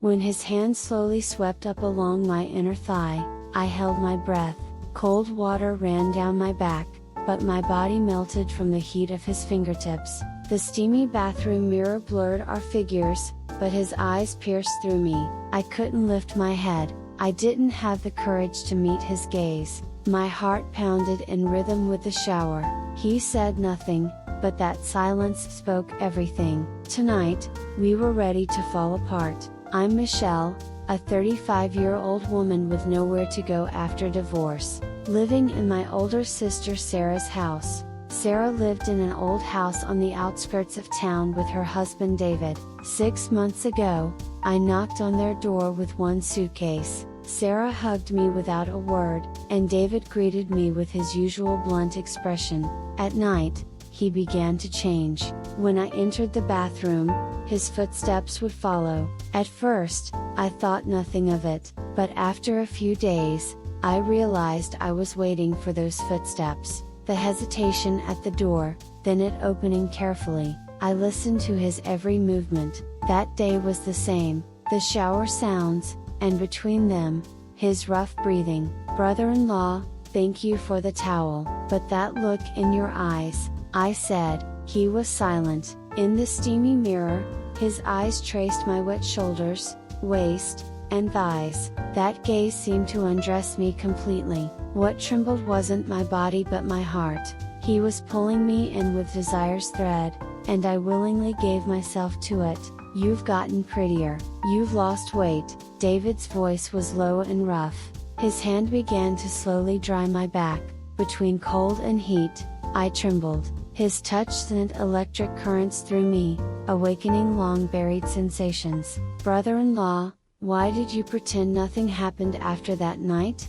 When his hand slowly swept up along my inner thigh, I held my breath. Cold water ran down my back, but my body melted from the heat of his fingertips. The steamy bathroom mirror blurred our figures, but his eyes pierced through me. I couldn't lift my head. I didn't have the courage to meet his gaze. My heart pounded in rhythm with the shower. He said nothing, but that silence spoke everything. Tonight, we were ready to fall apart. I'm Michelle, a 35-year-old woman with nowhere to go after divorce, living in my older sister Sarah's house. Sarah lived in an old house on the outskirts of town with her husband David. 6 months ago, I knocked on their door with one suitcase. Sarah hugged me without a word, and David greeted me with his usual blunt expression. At night, he began to change. When I entered the bathroom, his footsteps would follow. At first, I thought nothing of it, but after a few days, I realized I was waiting for those footsteps. The hesitation at the door, then it opening carefully. I listened to his every movement. That day was the same, the shower sounds, and between them, his rough breathing. "Brother-in-law, thank you for the towel, but that look in your eyes," I said. He was silent. In the steamy mirror, his eyes traced my wet shoulders, waist, and thighs. That gaze seemed to undress me completely. What trembled wasn't my body but my heart. He was pulling me in with desire's thread, and I willingly gave myself to it. "You've gotten prettier. You've lost weight." David's voice was low and rough. His hand began to slowly dry my back. Between cold and heat, I trembled. His touch sent electric currents through me, awakening long-buried sensations. "Brother-in-law, why did you pretend nothing happened after that night?"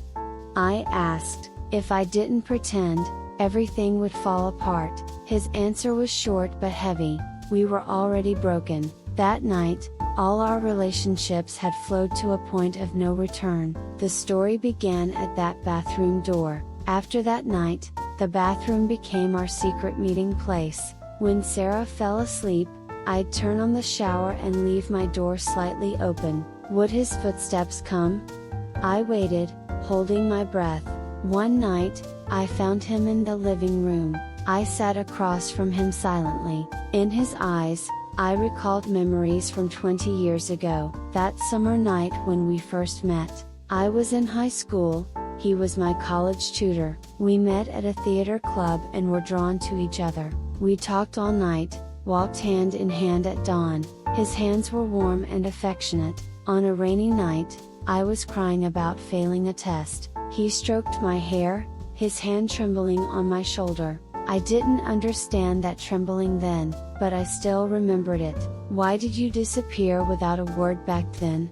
I asked. If I didn't pretend, everything would fall apart. His answer was short but heavy. We were already broken. That night, all our relationships had flowed to a point of no return. The story began at that bathroom door. After that night, the bathroom became our secret meeting place. When Sarah fell asleep, I'd turn on the shower and leave my door slightly open. Would his footsteps come? I waited, holding my breath. One night, I found him in the living room. I sat across from him silently. In his eyes, I recalled memories from 20 years ago. That summer night when we first met. I was in high school, he was my college tutor. We met at a theater club and were drawn to each other. We talked all night, walked hand in hand at dawn. His hands were warm and affectionate. On a rainy night, I was crying about failing a test. He stroked my hair, his hand trembling on my shoulder. I didn't understand that trembling then, but I still remembered it. "Why did you disappear without a word back then?"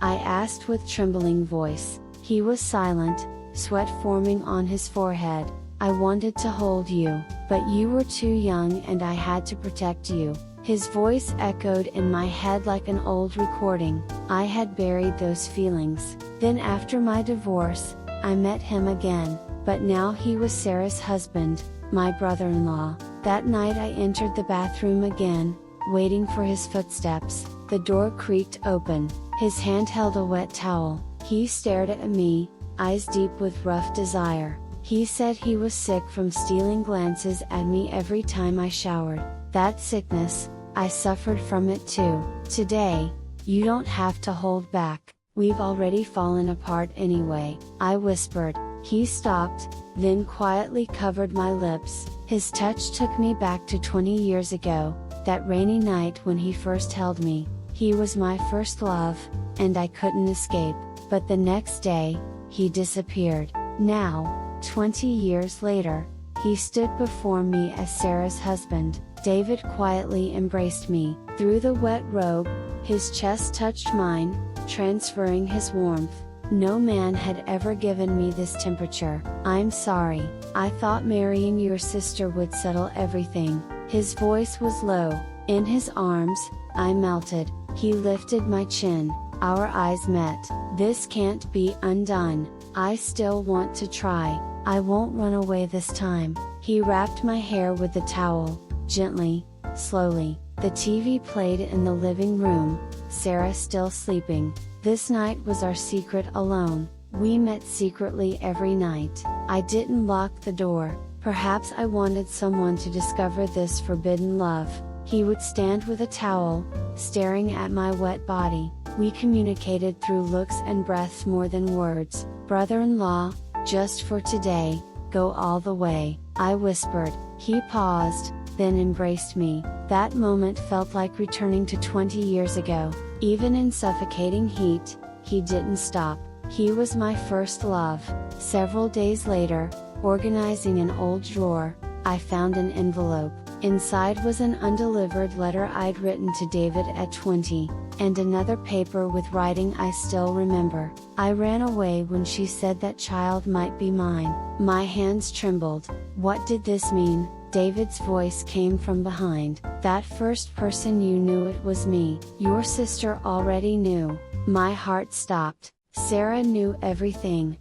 I asked with trembling voice. He was silent, sweat forming on his forehead. "I wanted to hold you, but you were too young and I had to protect you." His voice echoed in my head like an old recording. I had buried those feelings. Then after my divorce, I met him again, but now he was Sarah's husband, my brother-in-law. That night I entered the bathroom again, waiting for his footsteps. The door creaked open. His hand held a wet towel. He stared at me, eyes deep with rough desire. He said he was sick from stealing glances at me every time I showered. That sickness, I suffered from it too. "Today, you don't have to hold back. We've already fallen apart anyway," I whispered. He stopped, then quietly covered my lips. His touch took me back to 20 years ago, that rainy night when he first held me. He was my first love, and I couldn't escape. But the next day, he disappeared. Now, 20 years later, he stood before me as Sarah's husband. David quietly embraced me. Through the wet robe, his chest touched mine, transferring his warmth. No man had ever given me this temperature. "I'm sorry, I thought marrying your sister would settle everything." His voice was low. In his arms, I melted. He lifted my chin. Our eyes met. "This can't be undone. I still want to try. I won't run away this time." He wrapped my hair with the towel, gently, slowly. The TV played in the living room, Sarah still sleeping. This night was our secret alone. We met secretly every night. I didn't lock the door. Perhaps I wanted someone to discover this forbidden love. He would stand with a towel, staring at my wet body. We communicated through looks and breaths more than words. "Brother-in-law, just for today, go all the way," I whispered. He paused, then embraced me. That moment felt like returning to 20 years ago. Even in suffocating heat, he didn't stop. He was my first love. Several days later, organizing an old drawer, I found an envelope. Inside was an undelivered letter I'd written to David at 20, and another paper with writing I still remember. I ran away when she said that child might be mine. My hands trembled. What did this mean? David's voice came from behind. "That first person you knew, it was me. Your sister already knew." My heart stopped. Sarah knew everything.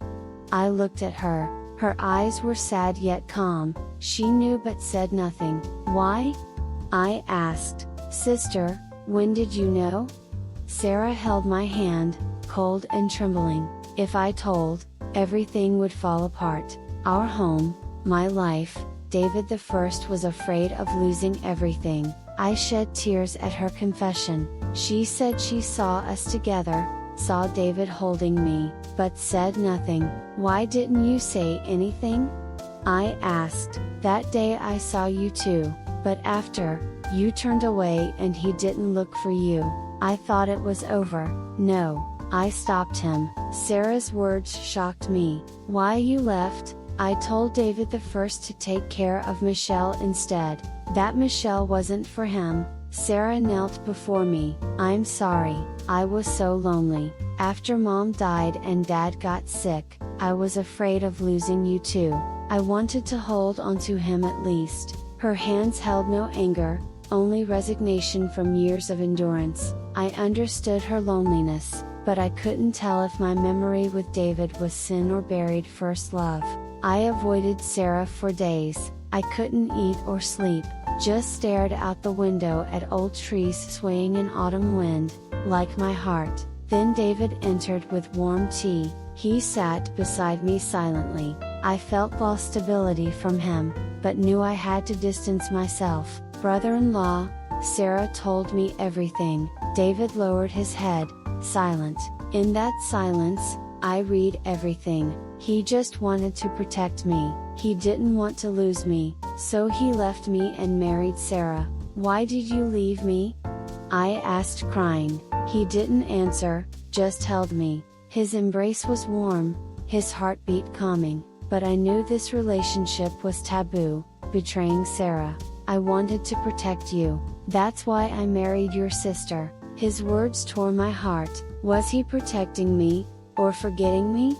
I looked at her. Her eyes were sad yet calm. She knew but said nothing. "Why?" I asked. "Sister, when did you know?" Sarah held my hand, cold and trembling. If I told, everything would fall apart. Our home, my life. David the First was afraid of losing everything. I shed tears at her confession. She said she saw us together, saw David holding me, but said nothing. "Why didn't you say anything?" I asked. "That day I saw you too, but after, you turned away and he didn't look for you. I thought it was over." "No," I stopped him. Sarah's words shocked me. "Why you left?" "I told David the First to take care of Michelle instead. That Michelle wasn't for him." Sarah knelt before me. "I'm sorry, I was so lonely. After Mom died and Dad got sick, I was afraid of losing you too. I wanted to hold on to him at least." Her hands held no anger, only resignation from years of endurance. I understood her loneliness, but I couldn't tell if my memory with David was sin or buried first love. I avoided Sarah for days. I couldn't eat or sleep, just stared out the window at old trees swaying in autumn wind, like my heart. Then David entered with warm tea. He sat beside me silently. I felt lost stability from him, but knew I had to distance myself. "Brother-in-law," Sarah told me everything. David lowered his head, silent. In that silence, I read everything. He just wanted to protect me. He didn't want to lose me, so he left me and married Sarah. "Why did you leave me?" I asked, crying. He didn't answer, just held me. His embrace was warm, his heartbeat calming, but I knew this relationship was taboo, betraying Sarah. "I wanted to protect you. That's why I married your sister." His words tore my heart. Was he protecting me, or forgetting me?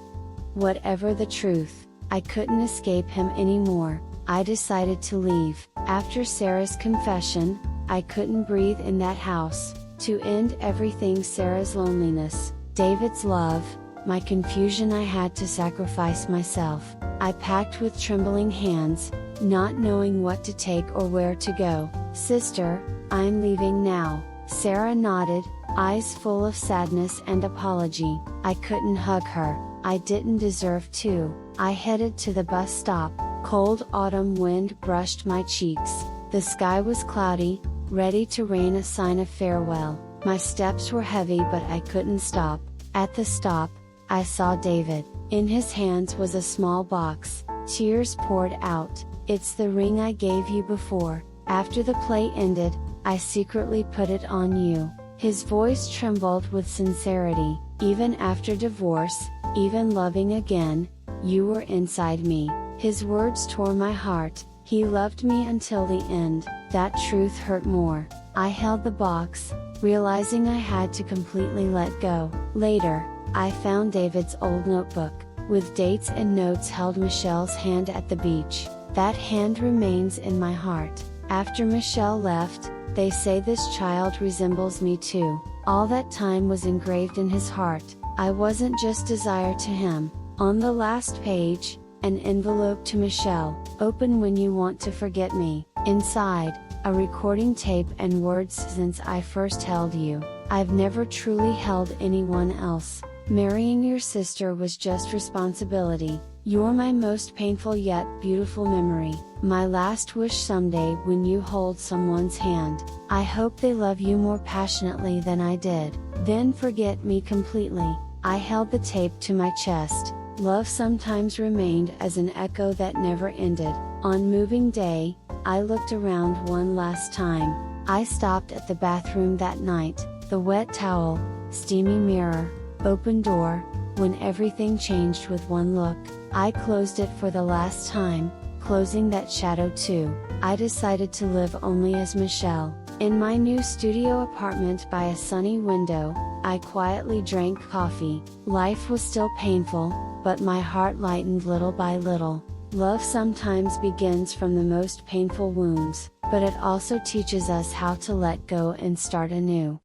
Whatever the truth, I couldn't escape him anymore. I decided to leave. After Sarah's confession, I couldn't breathe in that house. To end everything, Sarah's loneliness, David's love, my confusion, I had to sacrifice myself. I packed with trembling hands, not knowing what to take or where to go. "Sister, I'm leaving now." Sarah nodded, eyes full of sadness and apology. I couldn't hug her. I didn't deserve to. I headed to the bus stop. Cold autumn wind brushed my cheeks. The sky was cloudy, ready to rain, a sign of farewell. My steps were heavy, but I couldn't stop. At the stop, I saw David. In his hands was a small box. Tears poured out. "It's the ring I gave you before. After the play ended, I secretly put it on you." His voice trembled with sincerity. "Even after divorce, even loving again, you were inside me." His words tore my heart. He loved me until the end. That truth hurt more. I held the box, realizing I had to completely let go. Later, I found David's old notebook, with dates and notes, held Michelle's hand at the beach. That hand remains in my heart. After Michelle left, they say this child resembles me too. All that time was engraved in his heart. I wasn't just desire to him. On the last page, an envelope to Michelle. "Open when you want to forget me." Inside, a recording tape and words: since I first held you, I've never truly held anyone else. Marrying your sister was just responsibility. You're my most painful yet beautiful memory. My last wish someday when you hold someone's hand, I hope they love you more passionately than I did. Then forget me completely. I held the tape to my chest. Love sometimes remained as an echo that never ended. On moving day, I looked around one last time. I stopped at the bathroom that night. The wet towel, steamy mirror, open door, when everything changed with one look. I closed it for the last time, closing that shadow too. I decided to live only as Michelle. In my new studio apartment by a sunny window, I quietly drank coffee. Life was still painful, but my heart lightened little by little. Love sometimes begins from the most painful wounds, but it also teaches us how to let go and start anew.